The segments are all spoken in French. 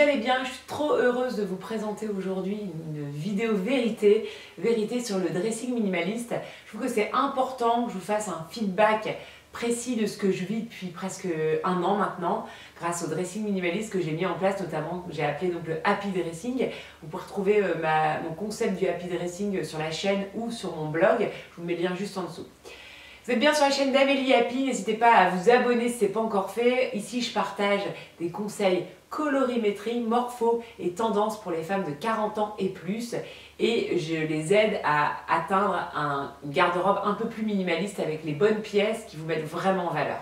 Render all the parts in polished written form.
allez bien? Je suis trop heureuse de vous présenter aujourd'hui une vidéo vérité sur le dressing minimaliste. Je trouve que c'est important que je vous fasse un feedback précis de ce que je vis depuis presque un an maintenant, grâce au dressing minimaliste que j'ai mis en place, notamment que j'ai appelé donc le Happy Dressing. Vous pouvez retrouver mon concept du Happy Dressing sur la chaîne ou sur mon blog. Je vous mets le lien juste en dessous. Vous êtes bien sur la chaîne d'Amélie Happy, n'hésitez pas à vous abonner si ce n'est pas encore fait. Ici, je partage des conseils colorimétrie, morpho et tendance pour les femmes de 40 ans et plus. Et je les aide à atteindre une garde-robe un peu plus minimaliste avec les bonnes pièces qui vous mettent vraiment en valeur.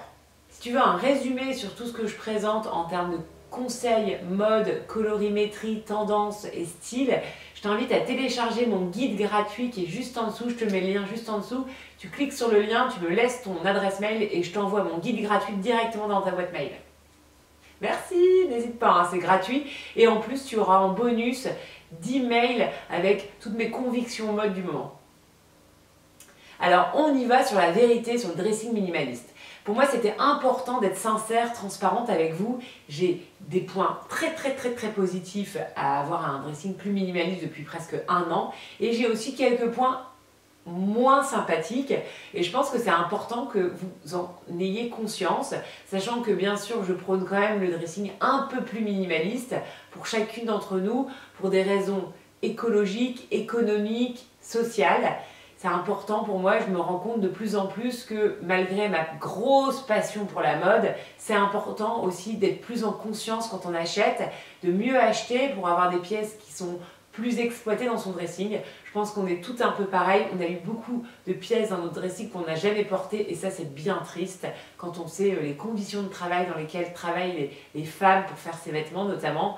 Si tu veux un résumé sur tout ce que je présente en termes de conseils, mode, colorimétrie, tendance et style, je t'invite à télécharger mon guide gratuit qui est juste en dessous. Je te mets le lien juste en dessous. Tu cliques sur le lien, tu me laisses ton adresse mail et je t'envoie mon guide gratuit directement dans ta boîte mail. Merci, n'hésite pas, hein, c'est gratuit. Et en plus, tu auras en bonus 10 mails avec toutes mes convictions mode du moment. Alors, on y va sur la vérité, sur le dressing minimaliste. Pour moi, c'était important d'être sincère, transparente avec vous. J'ai des points très positifs à avoir un dressing plus minimaliste depuis presque un an. Et j'ai aussi quelques points moins sympathiques. Et je pense que c'est important que vous en ayez conscience, sachant que bien sûr, je prône quand même le dressing un peu plus minimaliste pour chacune d'entre nous, pour des raisons écologiques, économiques, sociales. C'est important pour moi, je me rends compte de plus en plus que malgré ma grosse passion pour la mode, c'est important aussi d'être plus en conscience quand on achète, de mieux acheter pour avoir des pièces qui sont plus exploitées dans son dressing. Je pense qu'on est tout un peu pareil, on a eu beaucoup de pièces dans notre dressing qu'on n'a jamais portées et ça c'est bien triste quand on sait les conditions de travail dans lesquelles travaillent les femmes pour faire ces vêtements notamment.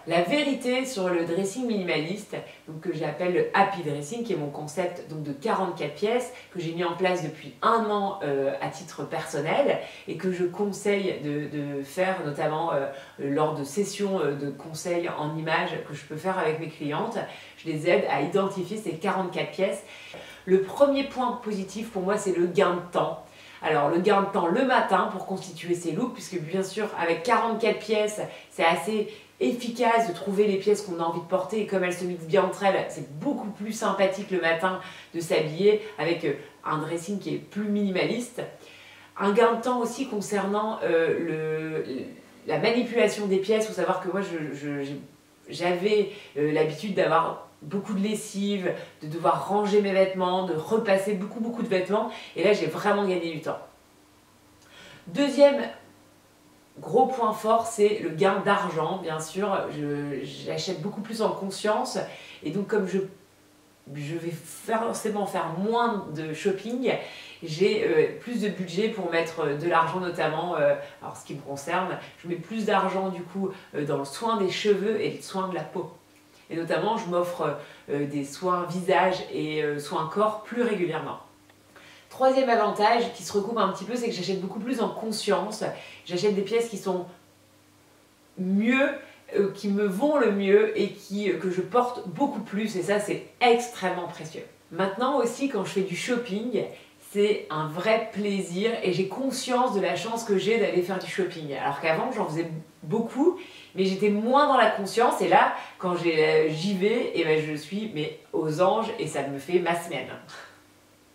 La vérité sur le dressing minimaliste, donc que j'appelle le Happy Dressing, qui est mon concept donc de 44 pièces que j'ai mis en place depuis un an à titre personnel et que je conseille de faire notamment lors de sessions de conseils en images que je peux faire avec mes clientes. Je les aide à identifier ces 44 pièces. Le premier point positif pour moi, c'est le gain de temps. Alors le gain de temps le matin pour constituer ces looks, puisque bien sûr avec 44 pièces, c'est assez efficace de trouver les pièces qu'on a envie de porter et comme elles se mixent bien entre elles, c'est beaucoup plus sympathique le matin de s'habiller avec un dressing qui est plus minimaliste. Un gain de temps aussi concernant la manipulation des pièces. Il faut savoir que moi j'avais l'habitude d'avoir beaucoup de lessive, de devoir ranger mes vêtements, de repasser beaucoup de vêtements et là j'ai vraiment gagné du temps. Deuxième gros point fort, c'est le gain d'argent, bien sûr. J'achète beaucoup plus en conscience et donc comme je vais forcément faire moins de shopping, j'ai plus de budget pour mettre de l'argent notamment, alors ce qui me concerne, je mets plus d'argent du coup dans le soin des cheveux et le soin de la peau. Et notamment, je m'offre des soins visage et soins corps plus régulièrement. Troisième avantage qui se recoupe un petit peu, c'est que j'achète beaucoup plus en conscience. J'achète des pièces qui sont mieux, qui me vont le mieux et que je porte beaucoup plus. Et ça, c'est extrêmement précieux. Maintenant aussi, quand je fais du shopping, c'est un vrai plaisir et j'ai conscience de la chance que j'ai d'aller faire du shopping. Alors qu'avant, j'en faisais beaucoup, mais j'étais moins dans la conscience. Et là, quand j'y vais, et ben, je suis aux anges et ça me fait ma semaine.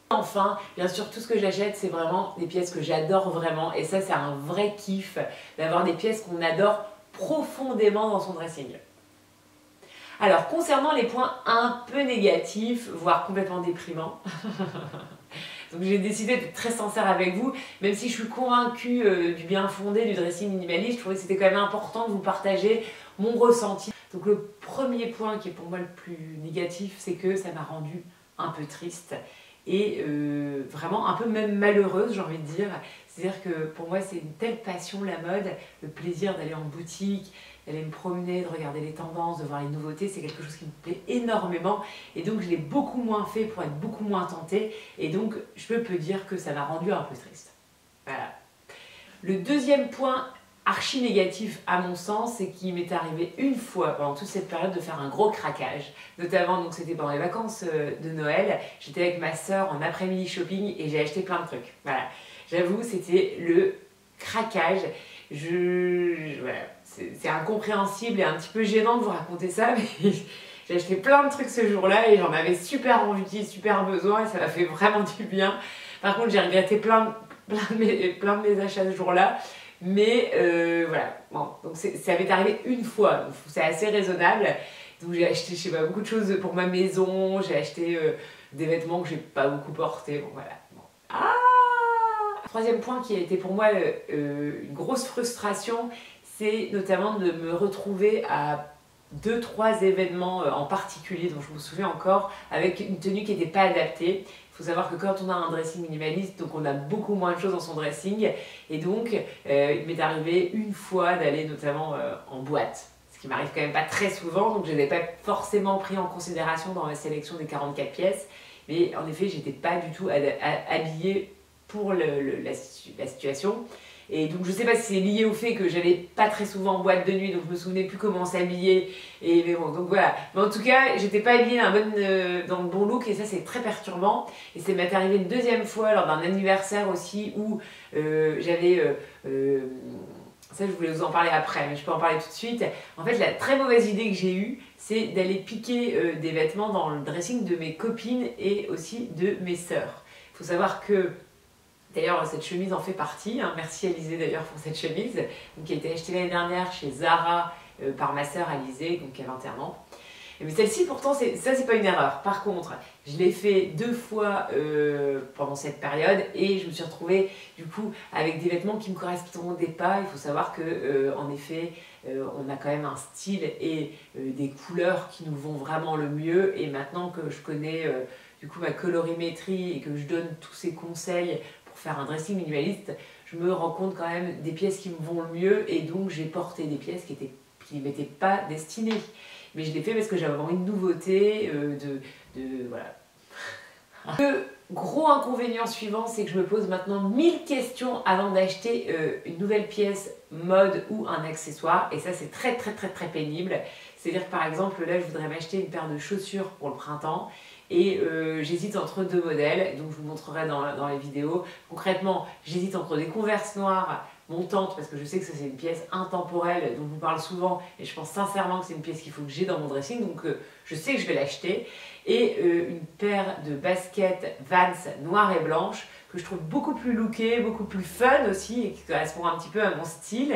Enfin, bien sûr, tout ce que j'achète, c'est vraiment des pièces que j'adore vraiment. Et ça, c'est un vrai kiff d'avoir des pièces qu'on adore profondément dans son dressing. Alors, concernant les points un peu négatifs, voire complètement déprimants, donc j'ai décidé d'être très sincère avec vous, même si je suis convaincue du bien fondé du dressing minimaliste, je trouvais que c'était quand même important de vous partager mon ressenti. Donc le premier point qui est pour moi le plus négatif, c'est que ça m'a rendue un peu triste et vraiment un peu même malheureuse, j'ai envie de dire. C'est-à-dire que pour moi c'est une telle passion la mode, le plaisir d'aller en boutique, d'aller me promener, de regarder les tendances, de voir les nouveautés, c'est quelque chose qui me plaît énormément et donc je l'ai beaucoup moins fait pour être beaucoup moins tentée et donc je peux dire que ça m'a rendue un peu triste. Voilà. Le deuxième point archi négatif à mon sens, c'est qu'il m'est arrivé une fois pendant toute cette période de faire un gros craquage. Notamment, donc c'était pendant les vacances de Noël, j'étais avec ma soeur en après-midi shopping et j'ai acheté plein de trucs. Voilà. J'avoue, c'était le craquage. Voilà, c'est incompréhensible et un petit peu gênant de vous raconter ça, mais j'ai acheté plein de trucs ce jour-là et j'en avais super envie, super besoin et ça m'a fait vraiment du bien. Par contre, j'ai regretté plein de mes achats ce jour-là. Mais voilà, bon, donc ça m'est arrivé une fois, donc c'est assez raisonnable. Donc j'ai acheté, je sais pas, beaucoup de choses pour ma maison, j'ai acheté des vêtements que j'ai pas beaucoup portés, bon voilà. Bon. Ah! Troisième point qui a été pour moi une grosse frustration, c'est notamment de me retrouver à 2-3 événements en particulier dont je me souviens encore, avec une tenue qui n'était pas adaptée. Il faut savoir que quand on a un dressing minimaliste, donc on a beaucoup moins de choses dans son dressing, et donc il m'est arrivé une fois d'aller notamment en boîte, ce qui m'arrive quand même pas très souvent, donc je n'avais pas forcément pris en considération dans ma sélection des 44 pièces, mais en effet j'étais pas du tout habillée pour la situation. Et donc je sais pas si c'est lié au fait que j'allais pas très souvent en boîte de nuit, donc je me souvenais plus comment s'habiller. Mais bon, donc voilà. Mais en tout cas, j'étais pas habillée dans le bon look et ça c'est très perturbant. Et ça m'est arrivé une deuxième fois lors d'un anniversaire aussi où j'avais... ça je voulais vous en parler après, mais je peux en parler tout de suite. En fait, la très mauvaise idée que j'ai eue, c'est d'aller piquer des vêtements dans le dressing de mes copines et aussi de mes sœurs. Il faut savoir que d'ailleurs, cette chemise en fait partie. Hein. Merci Alizée d'ailleurs pour cette chemise, donc, qui a été achetée l'année dernière chez Zara par ma sœur Alizée, donc qui a 21 ans. Mais celle-ci, pourtant, ça c'est pas une erreur. Par contre, je l'ai fait 2 fois pendant cette période et je me suis retrouvée du coup avec des vêtements qui ne me correspondaient pas. Il faut savoir que, en effet, on a quand même un style et des couleurs qui nous vont vraiment le mieux. Et maintenant que je connais du coup ma colorimétrie et que je donne tous ces conseils pour faire un dressing minimaliste, je me rends compte quand même des pièces qui me vont le mieux et donc j'ai porté des pièces qui ne m'étaient pas destinées. Mais je l'ai fait parce que j'avais envie de nouveauté, voilà. Le gros inconvénient suivant, c'est que je me pose maintenant 1000 questions avant d'acheter une nouvelle pièce mode ou un accessoire. Et ça, c'est très pénible. C'est-à-dire que par exemple, là, je voudrais m'acheter une paire de chaussures pour le printemps. Et j'hésite entre 2 modèles, donc je vous montrerai dans les vidéos. Concrètement, j'hésite entre des Converse noires montantes, parce que je sais que ça c'est une pièce intemporelle dont je vous parle souvent, et je pense sincèrement que c'est une pièce qu'il faut que j'ai dans mon dressing, donc je sais que je vais l'acheter. Et une paire de baskets Vans noires et blanches, que je trouve beaucoup plus lookées, beaucoup plus fun aussi, et qui correspond un petit peu à mon style.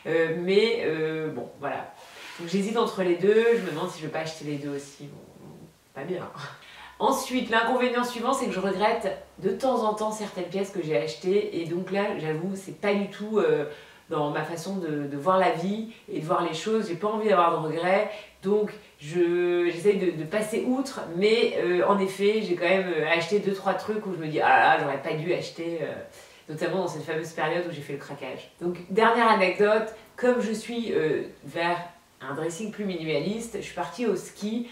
Bon, voilà. Donc j'hésite entre les deux, je me demande si je ne vais pas acheter les deux aussi. Bon, pas bien. Ensuite, l'inconvénient suivant, c'est que je regrette de temps en temps certaines pièces que j'ai achetées. Et donc là, j'avoue, c'est pas du tout dans ma façon de voir la vie et de voir les choses. J'ai pas envie d'avoir de regrets. Donc, j'essaye de passer outre. Mais en effet, j'ai quand même acheté 2-3 trucs où je me dis « Ah là, j'aurais pas dû acheter notamment dans cette fameuse période où j'ai fait le craquage. » Donc, dernière anecdote, comme je suis vers un dressing plus minimaliste, je suis partie au ski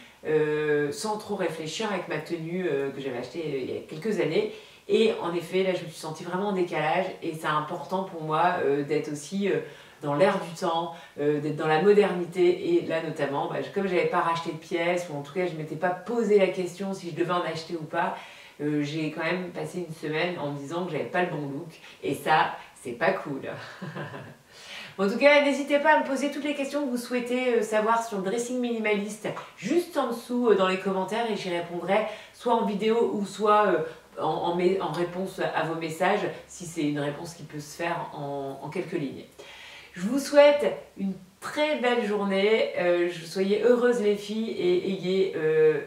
sans trop réfléchir avec ma tenue que j'avais achetée il y a quelques années. Et en effet, là, je me suis sentie vraiment en décalage et c'est important pour moi d'être aussi dans l'air du temps, d'être dans la modernité. Et là, notamment, comme je n'avais pas racheté de pièces, ou en tout cas, je ne m'étais pas posé la question si je devais en acheter ou pas, j'ai quand même passé une semaine en me disant que j'avais pas le bon look. Et ça, c'est pas cool. En tout cas, n'hésitez pas à me poser toutes les questions que vous souhaitez savoir sur le dressing minimaliste juste en dessous dans les commentaires et j'y répondrai soit en vidéo ou soit en réponse à vos messages si c'est une réponse qui peut se faire en quelques lignes. Je vous souhaite une très belle journée, soyez heureuses les filles et ayez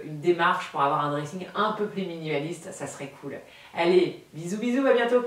une démarche pour avoir un dressing un peu plus minimaliste, ça serait cool. Allez, bisous bisous, à bientôt.